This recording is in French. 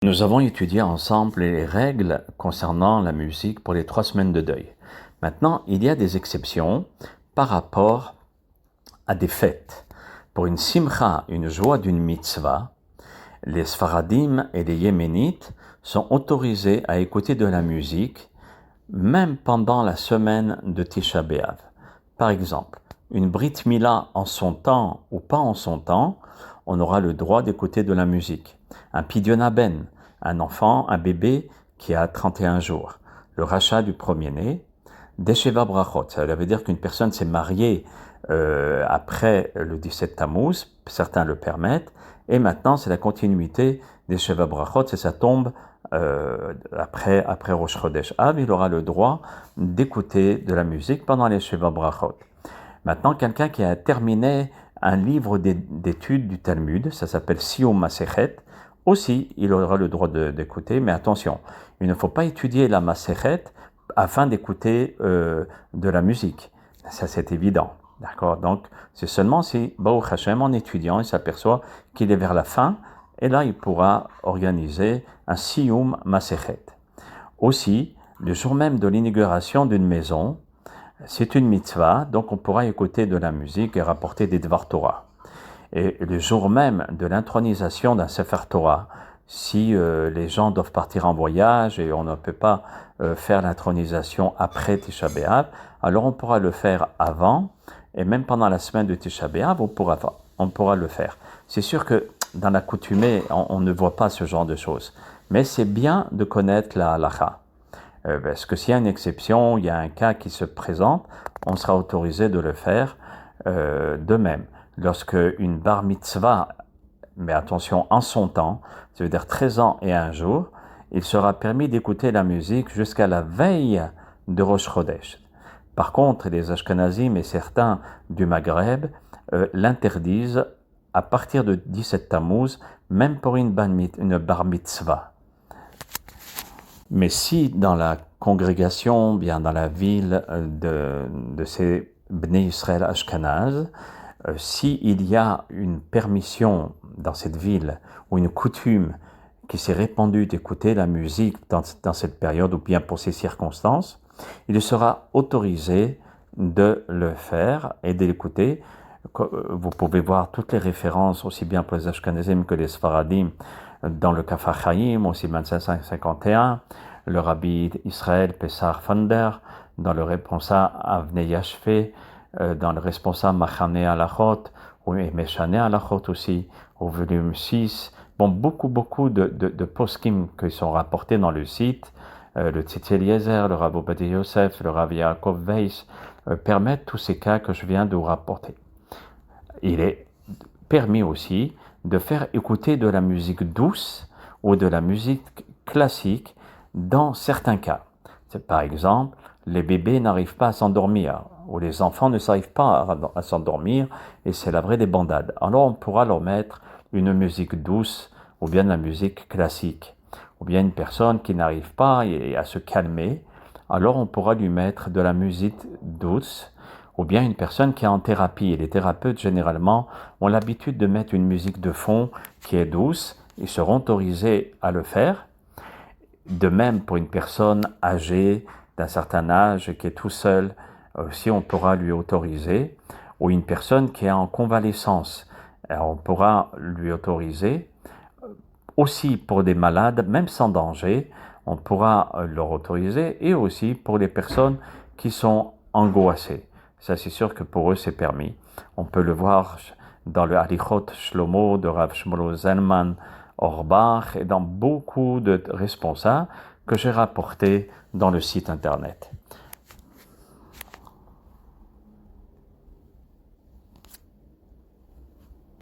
Nous avons étudié ensemble les règles concernant la musique pour les 3 semaines de deuil. Maintenant, il y a des exceptions par rapport à des fêtes. Pour une simcha, une joie d'une mitzvah, les Sfaradim et les Yéménites sont autorisés à écouter de la musique même pendant la semaine de Tisha B'Av. Par exemple, une Brit Mila en son temps ou pas en son temps, on aura le droit d'écouter de la musique. Un Pidyon Ben, un enfant, un bébé qui a 31 jours. Le rachat du premier-né, des Sheva Brachot, ça veut dire qu'une personne s'est mariée après le 17 Tammuz, certains le permettent, et maintenant c'est la continuité des Sheva Brachot, et ça tombe après Rosh Chodesh Av, il aura le droit d'écouter de la musique pendant les Sheva Brachot. Maintenant, quelqu'un qui a terminé un livre d'études du Talmud, ça s'appelle Siyum Masechet, aussi il aura le droit d'écouter, mais attention, il ne faut pas étudier la Masechet afin d'écouter de la musique. Ça c'est évident. D'accord? Donc, c'est seulement si, Baruch Hashem, en étudiant, il s'aperçoit qu'il est vers la fin, et là, il pourra organiser un Siyum Masechet. Aussi, le jour même de l'inauguration d'une maison, c'est une mitzvah, donc on pourra écouter de la musique et rapporter des Dvar Torah. Et le jour même de l'intronisation d'un Sefer Torah, si les gens doivent partir en voyage et on ne peut pas faire l'intronisation après Tisha B'Av, alors on pourra le faire avant, et même pendant la semaine de Tisha B'Av, on pourra le faire. C'est sûr que dans la coutumée, on ne voit pas ce genre de choses, mais c'est bien de connaître la halakha. Parce que s'il y a une exception, il y a un cas qui se présente, on sera autorisé de le faire de même. Lorsque une bar mitzvah, mais attention, en son temps, ça veut dire 13 ans et 1 jour, il sera permis d'écouter la musique jusqu'à la veille de Rosh Chodesh. Par contre, les Ashkenazim et certains du Maghreb l'interdisent à partir de 17 Tammuz, même pour une bar mitzvah. Mais si dans la congrégation, bien dans la ville de ces Bnei Israël Ashkenaz, s'il y a une permission dans cette ville ou une coutume qui s'est répandue d'écouter la musique dans cette période ou bien pour ces circonstances, il sera autorisé de le faire et de l'écouter. Vous pouvez voir toutes les références, aussi bien pour les Ashkenazim que les Sfaradim, dans le Kaf HaChaim, aussi 2551, le Rabbi Israël Pessar Fonder, dans le responsable Avnei Yashfe, dans le responsable Machane Alachot, ou Meshane Alachot aussi, au volume 6. Bon, beaucoup de poskim qui sont rapportés dans le site, le Tzitzi Eliezer, le Rav Ovadia Yosef, le Rav Yaakov Weiss, permettent tous ces cas que je viens de vous rapporter. Il est permis aussi de faire écouter de la musique douce ou de la musique classique dans certains cas. Par exemple, les bébés n'arrivent pas à s'endormir ou les enfants ne s'arrivent pas à s'endormir et c'est la vraie débandade. Alors on pourra leur mettre une musique douce ou bien de la musique classique. Ou bien une personne qui n'arrive pas à se calmer, alors on pourra lui mettre de la musique douce. Ou bien une personne qui est en thérapie. Et les thérapeutes, généralement, ont l'habitude de mettre une musique de fond qui est douce. Ils seront autorisés à le faire. De même, pour une personne âgée, d'un certain âge, qui est tout seul, aussi on pourra lui autoriser. Ou une personne qui est en convalescence, on pourra lui autoriser. Aussi pour des malades, même sans danger, on pourra leur autoriser. Et aussi pour les personnes qui sont angoissées. Ça, c'est sûr que pour eux, c'est permis. On peut le voir dans le Halichot Shlomo de Rav Shmuel Zalman Auerbach et dans beaucoup de responsables que j'ai rapportés dans le site internet.